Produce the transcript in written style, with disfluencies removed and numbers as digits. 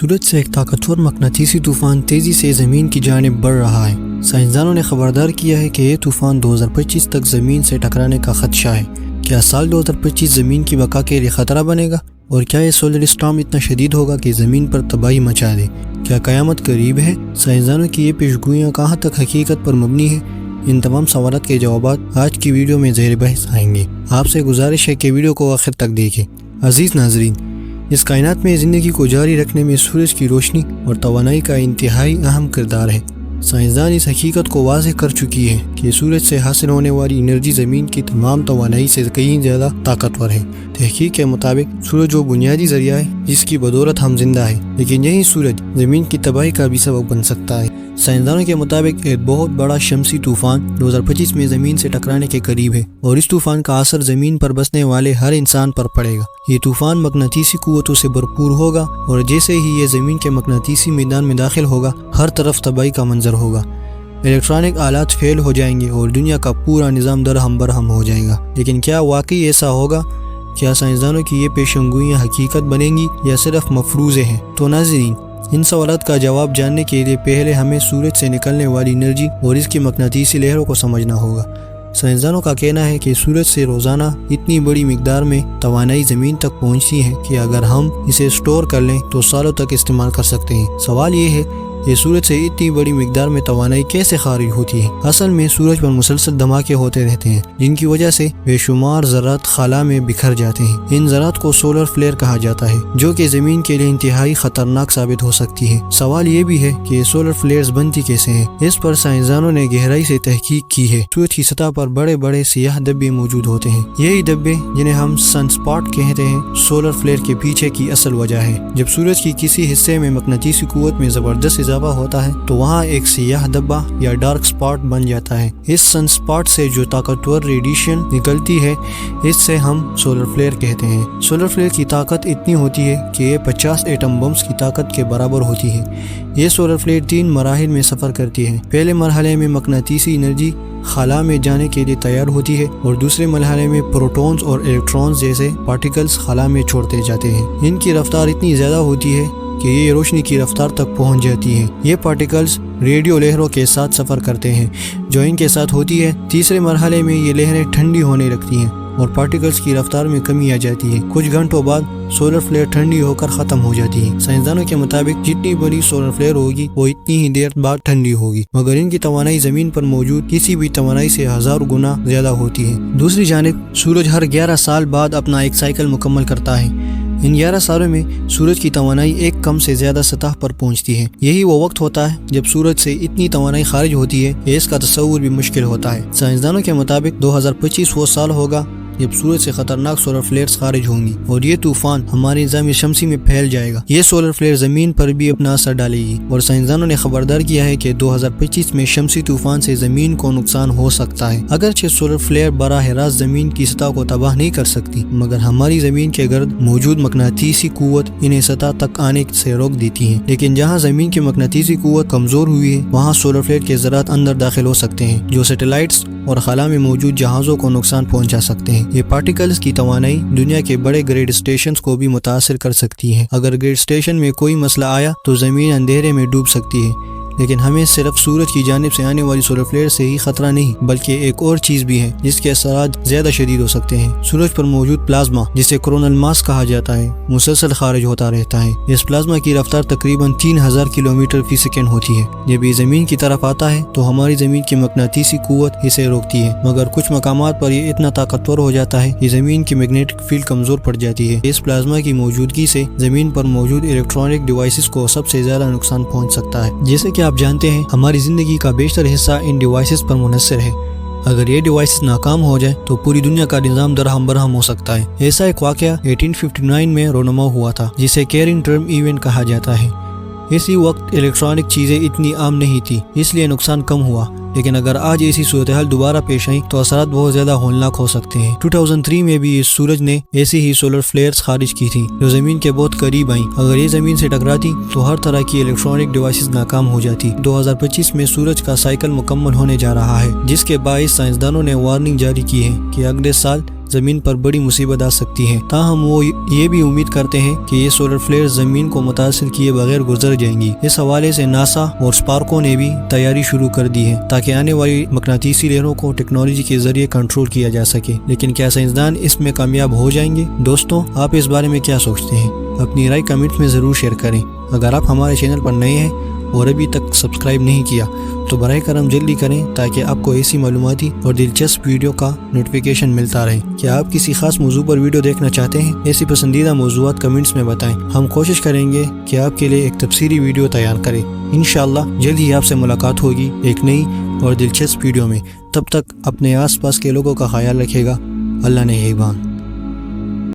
سورج سے ایک طاقتور مقناطیسی طوفان تیزی سے زمین کی جانب بڑھ رہا ہے۔ سائنسدانوں نے خبردار کیا ہے کہ یہ طوفان 2025 تک زمین سے ٹکرانے کا خدشہ ہے۔ کیا سال 2025 زمین کی بقا کے لیے خطرہ بنے گا؟ اور کیا یہ سولر اسٹارم اتنا شدید ہوگا کہ زمین پر تباہی مچا دے؟ کیا قیامت قریب ہے؟ سائنسدانوں کی یہ پیشگوئیاں کہاں تک حقیقت پر مبنی ہیں؟ ان تمام سوالات کے جوابات آج کی ویڈیو میں زیر بحث آئیں گے۔ آپ سے گزارش ہے کہ ویڈیو کو آخر تک دیکھیں۔ عزیز ناظرین، اس کائنات میں زندگی کو جاری رکھنے میں سورج کی روشنی اور توانائی کا انتہائی اہم کردار ہے۔ سائنسدان اس حقیقت کو واضح کر چکی ہے کہ سورج سے حاصل ہونے والی انرجی زمین کی تمام توانائی سے کہیں زیادہ طاقتور ہے۔ تحقیق کے مطابق سورج وہ بنیادی ذریعہ ہے جس کی بدولت ہم زندہ ہیں، لیکن یہی سورج زمین کی تباہی کا بھی سبب بن سکتا ہے۔ سائنسدانوں کے مطابق ایک بہت بڑا شمسی طوفان 2025 میں زمین سے ٹکرانے کے قریب ہے، اور اس طوفان کا اثر زمین پر بسنے والے ہر انسان پر پڑے گا۔ یہ طوفان مقناطیسی قوتوں سے بھرپور ہوگا، اور جیسے ہی یہ زمین کے مقناطیسی میدان میں داخل ہوگا، ہر طرف تباہی کا منظر ہوگا۔ الیکٹرانک آلات فیل ہو جائیں گے اور دنیا کا پورا نظام درہم برہم ہو جائے گا۔ لیکن کیا واقعی ایسا ہوگا؟ کیا سائنسدانوں کی یہ پیشنگوئیاں حقیقت بنیں گی یا صرف مفروضے ہیں؟ تو ناظرین، ان سوالات کا جواب جاننے کے لیے پہلے ہمیں سورج سے نکلنے والی انرجی اور اس کی مقناطیسی لہروں کو سمجھنا ہوگا۔ سائنسدانوں کا کہنا ہے کہ سورج سے روزانہ اتنی بڑی مقدار میں توانائی زمین تک پہنچتی ہے کہ اگر ہم اسے سٹور کر لیں تو سالوں تک استعمال کر سکتے ہیں۔ سوال یہ ہے کہ سورج سے اتنی بڑی مقدار میں توانائی کیسے خارج ہوتی ہے؟ اصل میں سورج پر مسلسل دھماکے ہوتے رہتے ہیں، جن کی وجہ سے بے شمار ذرات خلا میں بکھر جاتے ہیں۔ ان ذرات کو سولر فلیئر کہا جاتا ہے، جو کہ زمین کے لیے انتہائی خطرناک ثابت ہو سکتی ہے۔ سوال یہ بھی ہے کہ سولر فلیئرز بنتی کیسے ہیں؟ اس پر سائنسدانوں نے گہرائی سے تحقیق کی ہے۔ سورج کی سطح پر بڑے بڑے سیاہ دھبے موجود ہوتے ہیں۔ یہی دھبے، جنہیں ہم سن اسپاٹ کہتے ہیں، سولر فلیئر کے پیچھے کی اصل وجہ ہے۔ جب سورج کی کسی حصے میں مقناطیسی قوت میں زبردست اضافہ ہوتا ہے تو وہاں ایک سیاہ دھبا یا ڈارک سپاٹ بن جاتا ہے۔ اس سن سپاٹ سے جو طاقتور ریڈیشن نکلتی ہے، اس سے ہم سولر فلیئر کہتے ہیں۔ سولر فلیئر کی طاقت اتنی ہوتی ہے کہ یہ 50 ایٹم بمز کی طاقت کے برابر ہوتی ہے۔ یہ سولر فلیئر 3 مراحل میں سفر کرتی ہے۔ پہلے مرحلے میں مقناطیسی انرجی خلا میں جانے کے لیے تیار ہوتی ہے، اور دوسرے مرحلے میں پروٹونز اور الیکٹرونز جیسے پارٹیکلز خلا میں چھوڑتے جاتے ہیں۔ ان کی رفتار اتنی زیادہ ہوتی ہے کہ یہ روشنی کی رفتار تک پہنچ جاتی ہے۔ یہ پارٹیکلز ریڈیو لہروں کے ساتھ سفر کرتے ہیں جو ان کے ساتھ ہوتی ہے۔ تیسرے مرحلے میں یہ لہریں ٹھنڈی ہونے لگتی ہیں اور پارٹیکلز کی رفتار میں کمی آ جاتی ہے۔ کچھ گھنٹوں بعد سولر فلیئر ٹھنڈی ہو کر ختم ہو جاتی ہے۔ سائنسدانوں کے مطابق جتنی بڑی سولر فلیئر ہوگی وہ اتنی ہی دیر بعد ٹھنڈی ہوگی، مگر ان کی توانائی زمین پر موجود کسی بھی توانائی سے 1000 گنا زیادہ ہوتی ہے۔ دوسری جانب سورج ہر 11 سال بعد اپنا ایک سائیکل مکمل کرتا ہے۔ ان 11 سالوں میں سورج کی توانائی ایک کم سے زیادہ سطح پر پہنچتی ہے۔ یہی وہ وقت ہوتا ہے جب سورج سے اتنی توانائی خارج ہوتی ہے کہ اس کا تصور بھی مشکل ہوتا ہے۔ سائنسدانوں کے مطابق 2025 وہ سال ہوگا جب سورج سے خطرناک سولر فلیئرز خارج ہوں گی، اور یہ طوفان ہمارے نظام شمسی میں پھیل جائے گا۔ یہ سولر فلیئر زمین پر بھی اپنا اثر ڈالے گی، اور سائنسدانوں نے خبردار کیا ہے کہ 2025 میں شمسی طوفان سے زمین کو نقصان ہو سکتا ہے۔ اگرچہ سولر فلیئر براہ راست زمین کی سطح کو تباہ نہیں کر سکتی، مگر ہماری زمین کے گرد موجود مقناطیسی قوت انہیں سطح تک آنے سے روک دیتی ہے۔ لیکن جہاں زمین کی مقناطیسی قوت کمزور ہوئی ہے، وہاں سولر فلیئر کے ذرات اندر داخل ہو سکتے ہیں، جو سیٹلائٹس اور خلا میں موجود جہازوں کو نقصان پہنچا سکتے ہیں۔ یہ پارٹیکلز کی توانائی دنیا کے بڑے گریڈ اسٹیشنز کو بھی متاثر کر سکتی ہے۔ اگر گریڈ اسٹیشن میں کوئی مسئلہ آیا تو زمین اندھیرے میں ڈوب سکتی ہے۔ لیکن ہمیں صرف سورج کی جانب سے آنے والی سولر فلیئر سے ہی خطرہ نہیں، بلکہ ایک اور چیز بھی ہے جس کے اثرات زیادہ شدید ہو سکتے ہیں۔ سورج پر موجود پلازما، جسے کورونل ماس کہا جاتا ہے، مسلسل خارج ہوتا رہتا ہے۔ اس پلازما کی رفتار تقریباً 3000 کلومیٹر فی سیکنڈ ہوتی ہے۔ جب یہ زمین کی طرف آتا ہے تو ہماری زمین کی مقناطیسی قوت اسے روکتی ہے، مگر کچھ مقامات پر یہ اتنا طاقتور ہو جاتا ہے کہ زمین کی میگنیٹک فیلڈ کمزور پڑ جاتی ہے۔ اس پلازما کی موجودگی سے زمین پر موجود الیکٹرانک ڈیوائسز کو سب سے زیادہ نقصان پہنچ سکتا ہے۔ جیسے کہ آپ جانتے ہیں، ہماری زندگی کا بیشتر حصہ ان ڈیوائسز پر منحصر ہے۔ اگر یہ ڈیوائسز ناکام ہو جائے تو پوری دنیا کا نظام درہم برہم ہو سکتا ہے۔ ایسا ایک واقعہ 1859 میں رونما ہوا تھا، جسے کیرن ٹرم ایونٹ کہا جاتا ہے۔ اسی وقت الیکٹرانک چیزیں اتنی عام نہیں تھی، اس لیے نقصان کم ہوا۔ لیکن اگر آج ایسی صورتحال دوبارہ پیش آئیں تو اثرات بہت زیادہ ہولناک ہو سکتے ہیں۔ 2003 میں بھی اس سورج نے ایسی ہی سولر فلیئرز خارج کی تھی جو زمین کے بہت قریب آئیں۔ اگر یہ زمین سے ٹکراتی تو ہر طرح کی الیکٹرانک ڈیوائسز ناکام ہو جاتی۔ 2025 میں سورج کا سائیکل مکمل ہونے جا رہا ہے، جس کے باعث سائنسدانوں نے وارننگ جاری کی ہے کہ اگلے سال زمین پر بڑی مصیبت آ سکتی ہے، تاہم وہ یہ بھی امید کرتے ہیں کہ یہ سولر فلیئر زمین کو متاثر کیے بغیر گزر جائیں گی۔ اس حوالے سے ناسا اور اسپارکو نے بھی تیاری شروع کر دی ہے تاکہ آنے والی مقناطیسی لہروں کو ٹیکنالوجی کے ذریعے کنٹرول کیا جا سکے، لیکن کیا سائنسدان اس میں کامیاب ہو جائیں گے؟ دوستوں، آپ اس بارے میں کیا سوچتے ہیں؟ اپنی رائے کمنٹ میں ضرور شیئر کریں۔ اگر آپ ہمارے چینل پر نئے ہیں اور ابھی تک سبسکرائب نہیں کیا تو براہ کرم جلدی کریں تاکہ آپ کو ایسی معلوماتی اور دلچسپ ویڈیو کا نوٹیفیکیشن ملتا رہے۔ کیا آپ کسی خاص موضوع پر ویڈیو دیکھنا چاہتے ہیں؟ ایسی پسندیدہ موضوعات کمنٹس میں بتائیں، ہم کوشش کریں گے کہ آپ کے لیے ایک تفصیلی ویڈیو تیار کریں۔ انشاءاللہ جلد ہی آپ سے ملاقات ہوگی ایک نئی اور دلچسپ ویڈیو میں۔ تب تک اپنے آس پاس کے لوگوں کا خیال رکھے گا۔ اللہ نے نگہبان۔